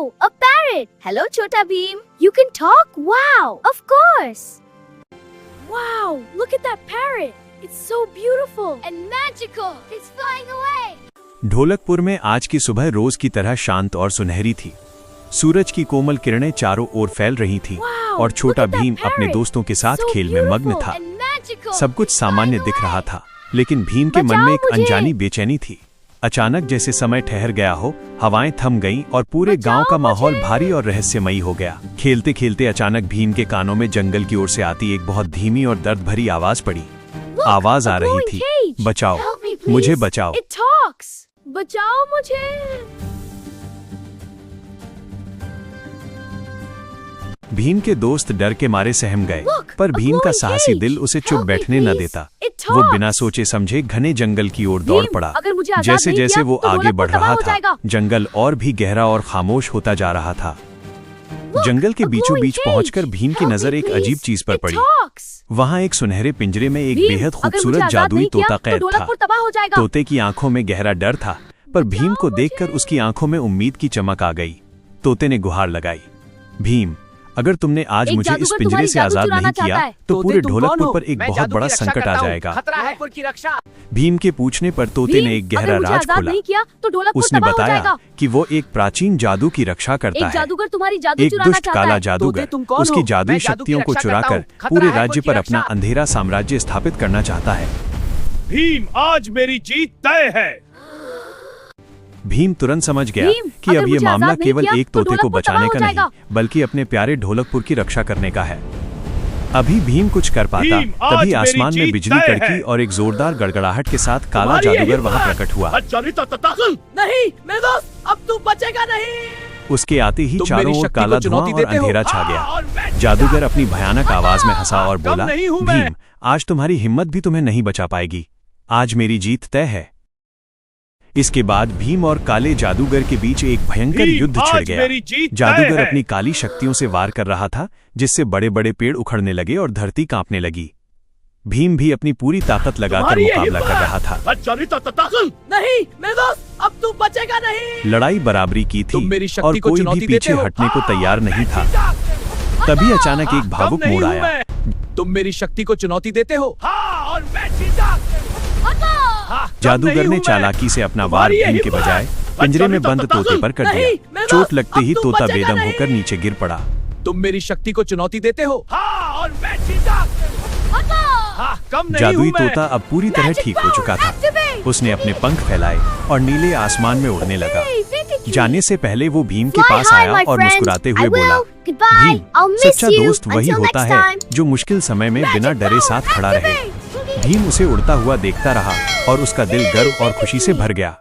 Oh, a parrot. Hello, Chota Bheem. You can talk? Wow, of course. Wow, look at that parrot. It's so beautiful and magical. It's flying away. Dholakpur में आज की सुबह रोज की तरह शांत और सुनहरी थी। सूरज की कोमल किरणें चारों ओर फैल रही थीं और छोटा भीम अपने दोस्तों के साथ खेल में मग्न था। सब कुछ सामान्य दिख रहा था, लेकिन भीम के मन में एक अनजानी बेचैनी थी। अचानक जैसे समय ठहर गया हो, हवाएं थम गईं और पूरे गांव का माहौल भारी और रहस्यमयी हो गया। खेलते खेलते अचानक भीम के कानों में जंगल की ओर से आती एक बहुत धीमी और दर्द भरी आवाज पड़ी। आवाज आ रही थी, बचाओ, मुझे बचाओ। बचाओ मुझे। भीम के दोस्त डर के मारे सहम गए, पर भीम का साहसी दिल उसे चुप बैठने न देता। वो बिना सोचे समझे घने जंगल की ओर दौड़ पड़ा। जैसे जैसे वो आगे बढ़ रहा था, जंगल और भी गहरा और खामोश होता जा रहा था। जंगल के बीचों बीच पहुंचकर भीम की नजर एक अजीब चीज पर पड़ी। वहाँ एक सुनहरे पिंजरे में एक बेहद खूबसूरत जादुई तोता कैद था। तोते की आंखों में गहरा डर था, पर भीम को देखकर उसकी आंखों में उम्मीद की चमक आ गई। तोते ने गुहार लगाई, भीम, अगर तुमने आज मुझे इस पिंजरे से आजाद नहीं किया तो पूरे ढोलकपुर पर एक बहुत बड़ा संकट आ जाएगा। भीम के पूछने पर तोते ने एक गहरा राज खोला। उसने बताया कि वो एक प्राचीन जादू की रक्षा करता है। एक दुष्ट काला जादूगर उसकी जादुई शक्तियों को चुराकर पूरे राज्य पर अपना अंधेरा साम्राज्य स्थापित करना चाहता है। भीम, आज मेरी जीत तय है। भीम तुरंत समझ गया कि अब ये मामला केवल एक तोते को बचाने का नहीं, बल्कि अपने प्यारे ढोलकपुर की रक्षा करने का है। अभी भीम कुछ कर पाता, तभी आसमान में बिजली कड़की और एक जोरदार गड़गड़ाहट के साथ काला जादूगर वहां प्रकट हुआ। नहीं मेरे दोस्त, अब तू बचेगा नहीं। उसके आते ही चारों ओर काला धुआं और अंधेरा छा गया। जादूगर अपनी भयानक आवाज में हंसा और बोला, भीम, आज तुम्हारी हिम्मत भी तुम्हें नहीं बचा पाएगी। आज मेरी जीत तय है। इसके बाद भीम और काले जादूगर के बीच एक भयंकर युद्ध छिड़ गया। जादूगर अपनी काली शक्तियों से वार कर रहा था, जिससे बड़े बड़े पेड़ उखड़ने लगे और धरती कांपने लगी। भीम भी अपनी पूरी ताकत लगाकर मुकाबला कर रहा था। नहीं मेरे दोस्त, अब तू बचेगा नहीं। लड़ाई बराबरी की थी और कोई भी पीछे हटने को तैयार नहीं था। तभी अचानक एक भावुक मोड़ आया। तुम मेरी शक्ति को चुनौती देते हो? और मैं जीता। जादूगर ने चालाकी से अपना वार भीम के बजाय पिंजरे में बंद तोते पर कर दिया। चोट लगते ही तोता बेदम होकर नीचे गिर पड़ा। तुम मेरी शक्ति को चुनौती देते हो? और मैं जीता। जादुई तोता अब पूरी तरह ठीक हो चुका था। उसने अपने पंख फैलाए और नीले आसमान में उड़ने लगा। जाने से पहले वो भीम के पास आया और मुस्कुराते हुए बोला, भीम, सच्चा दोस्त वही होता है जो मुश्किल समय में बिना डरे साथ खड़ा रहे। भीम उसे उड़ता हुआ देखता रहा और उसका दिल गर्व और खुशी से भर गया।